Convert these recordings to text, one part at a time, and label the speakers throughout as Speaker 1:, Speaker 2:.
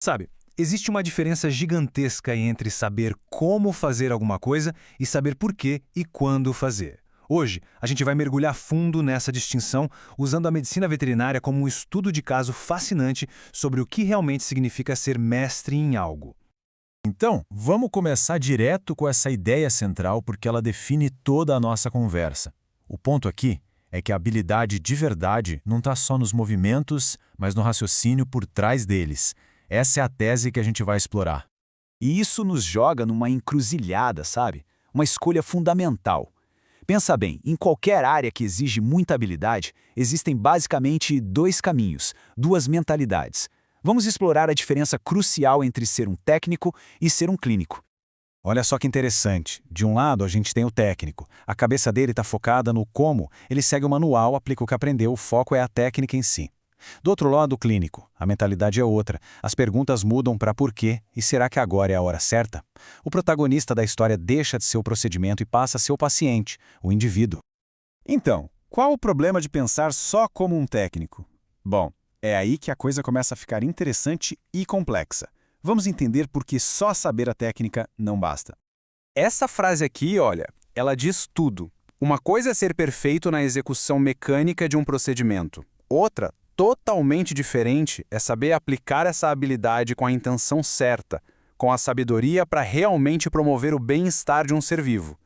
Speaker 1: Sabe, existe uma diferença gigantesca entre saber como fazer alguma coisa e saber por quê e quando fazer. Hoje, a gente vai mergulhar fundo nessa distinção, usando a medicina veterinária como um estudo de caso fascinante sobre o que realmente significa ser mestre em algo.
Speaker 2: Então, vamos começar direto com essa ideia central porque ela define toda a nossa conversa. O ponto aqui é que a habilidade de verdade não está só nos movimentos, mas no raciocínio por trás deles. Essa é a tese que a gente vai explorar.
Speaker 3: E isso nos joga numa encruzilhada, sabe? Uma escolha fundamental. Pensa bem, em qualquer área que exige muita habilidade, existem basicamente dois caminhos, duas mentalidades. Vamos explorar a diferença crucial entre ser um técnico e ser um clínico.
Speaker 4: Olha só que interessante. De um lado, a gente tem o técnico. A cabeça dele está focada no como. Ele segue o manual, aplica o que aprendeu, o foco é a técnica em si. Do outro lado, o clínico. A mentalidade é outra. As perguntas mudam para por quê e será que agora é a hora certa? O protagonista da história deixa de ser o procedimento e passa a ser o paciente, o indivíduo.
Speaker 5: Então, qual o problema de pensar só como um técnico? Bom, é aí que a coisa começa a ficar interessante e complexa. Vamos entender por que só saber a técnica não basta.
Speaker 6: Essa frase aqui, olha, ela diz tudo. Uma coisa é ser perfeito na execução mecânica de um procedimento. Outra, totalmente diferente, é saber aplicar essa habilidade com a intenção certa, com a sabedoria para realmente promover o bem-estar de um ser vivo.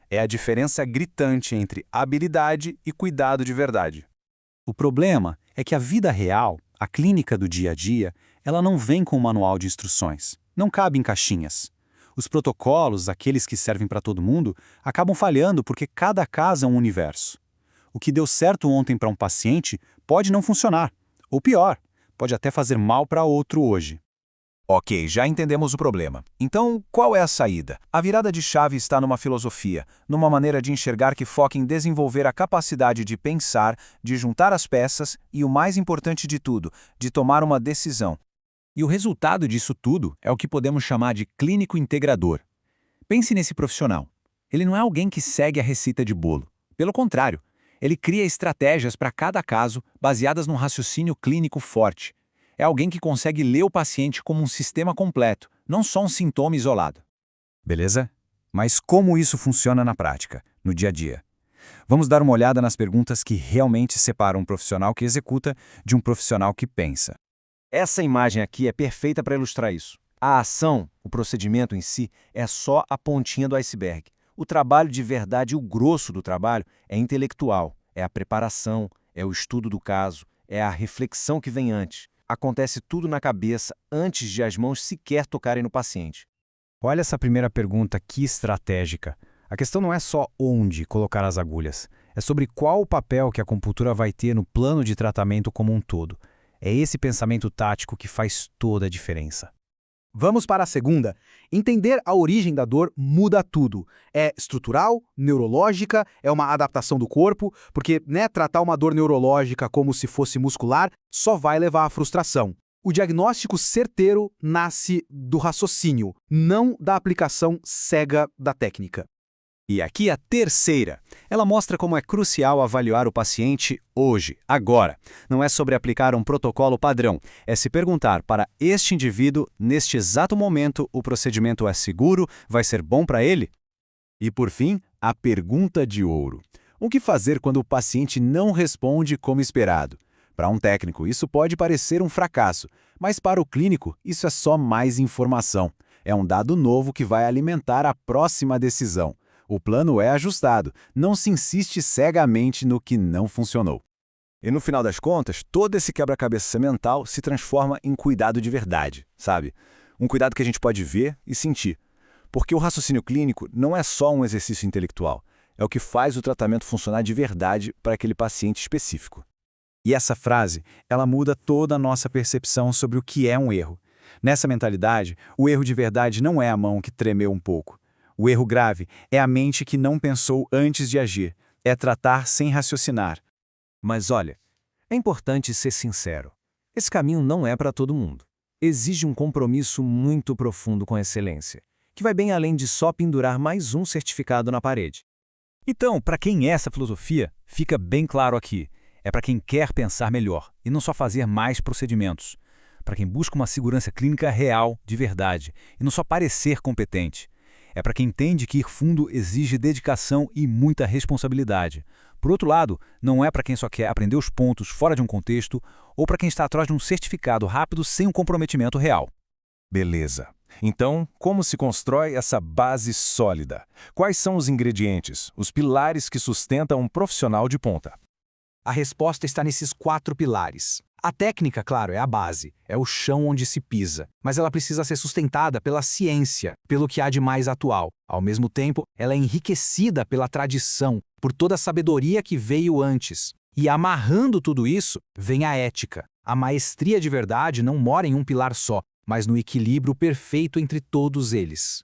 Speaker 6: É a diferença gritante entre habilidade e cuidado de verdade.
Speaker 3: O problema é que a vida real, a clínica do dia a dia, ela não vem com um manual de instruções. Não cabe em caixinhas. Os protocolos, aqueles que servem para todo mundo, acabam falhando porque cada caso é um universo. O que deu certo ontem para um paciente pode não funcionar. Ou pior, pode até fazer mal para outro hoje.
Speaker 4: Ok, já entendemos o problema. Então, qual é a saída? A virada de chave está numa filosofia, numa maneira de enxergar que foca em desenvolver a capacidade de pensar, de juntar as peças e, o mais importante de tudo, de tomar uma decisão.
Speaker 3: E o resultado disso tudo é o que podemos chamar de clínico integrador. Pense nesse profissional. Ele não é alguém que segue a receita de bolo. Pelo contrário, ele cria estratégias para cada caso baseadas num raciocínio clínico forte. É alguém que consegue ler o paciente como um sistema completo, não só um sintoma isolado.
Speaker 4: Beleza? Mas como isso funciona na prática, no dia a dia? Vamos dar uma olhada nas perguntas que realmente separam um profissional que executa de um profissional que pensa.
Speaker 7: Essa imagem aqui é perfeita para ilustrar isso. A ação, o procedimento em si, é só a pontinha do iceberg. O trabalho de verdade, o grosso do trabalho, é intelectual, é a preparação, é o estudo do caso, é a reflexão que vem antes. Acontece tudo na cabeça antes de as mãos sequer tocarem no paciente.
Speaker 1: Olha essa primeira pergunta, que estratégica. A questão não é só onde colocar as agulhas, é sobre qual o papel que a acupuntura vai ter no plano de tratamento como um todo. É esse pensamento tático que faz toda a diferença.
Speaker 8: Vamos para a segunda. Entender a origem da dor muda tudo. É estrutural, neurológica, é uma adaptação do corpo, porque tratar uma dor neurológica como se fosse muscular só vai levar à frustração. O diagnóstico certeiro nasce do raciocínio, não da aplicação cega da técnica.
Speaker 3: E aqui a terceira. Ela mostra como é crucial avaliar o paciente hoje, agora. Não é sobre aplicar um protocolo padrão, é se perguntar para este indivíduo, neste exato momento, o procedimento é seguro, vai ser bom para ele?
Speaker 2: E por fim, a pergunta de ouro. O que fazer quando o paciente não responde como esperado? Para um técnico, isso pode parecer um fracasso, mas para o clínico, isso é só mais informação. É um dado novo que vai alimentar a próxima decisão. O plano é ajustado, não se insiste cegamente no que não funcionou.
Speaker 4: E no final das contas, todo esse quebra-cabeça mental se transforma em cuidado de verdade, sabe? Um cuidado que a gente pode ver e sentir. Porque o raciocínio clínico não é só um exercício intelectual, é o que faz o tratamento funcionar de verdade para aquele paciente específico.
Speaker 3: E essa frase, ela muda toda a nossa percepção sobre o que é um erro. Nessa mentalidade, o erro de verdade não é a mão que tremeu um pouco. O erro grave é a mente que não pensou antes de agir, é tratar sem raciocinar.
Speaker 7: Mas olha, é importante ser sincero. Esse caminho não é para todo mundo. Exige um compromisso muito profundo com a excelência, que vai bem além de só pendurar mais um certificado na parede.
Speaker 1: Então, para quem é essa filosofia, fica bem claro aqui. É para quem quer pensar melhor e não só fazer mais procedimentos.
Speaker 3: para quem busca uma segurança clínica real, de verdade, e não só parecer competente. É para quem entende que ir fundo exige dedicação e muita responsabilidade. Por outro lado, não é para quem só quer aprender os pontos fora de um contexto ou para quem está atrás de um certificado rápido sem um comprometimento real.
Speaker 1: Beleza. Então, como se constrói essa base sólida? Quais são os ingredientes, os pilares que sustentam um profissional de ponta?
Speaker 8: A resposta está nesses 4 pilares. A técnica, claro, é a base, é o chão onde se pisa, mas ela precisa ser sustentada pela ciência, pelo que há de mais atual. Ao mesmo tempo, ela é enriquecida pela tradição, por toda a sabedoria que veio antes. E amarrando tudo isso, vem a ética. A maestria de verdade não mora em um pilar só, mas no equilíbrio perfeito entre todos eles.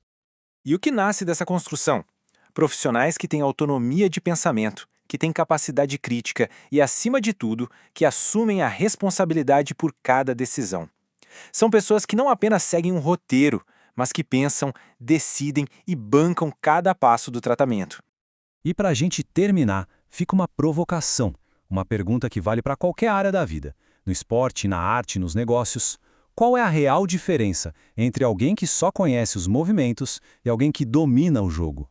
Speaker 3: E o que nasce dessa construção? Profissionais que têm autonomia de pensamento, que têm capacidade crítica e, acima de tudo, que assumem a responsabilidade por cada decisão. São pessoas que não apenas seguem um roteiro, mas que pensam, decidem e bancam cada passo do tratamento. E para a gente terminar, fica uma provocação, uma pergunta que vale para qualquer área da vida, no esporte, na arte, nos negócios. Qual é a real diferença entre alguém que só conhece os movimentos e alguém que domina o jogo?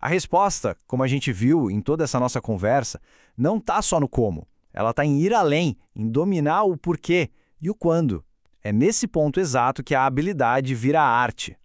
Speaker 7: A resposta, como a gente viu em toda essa nossa conversa, não está só no como. Ela está em ir além, em dominar o porquê e o quando. É nesse ponto exato que a habilidade vira arte.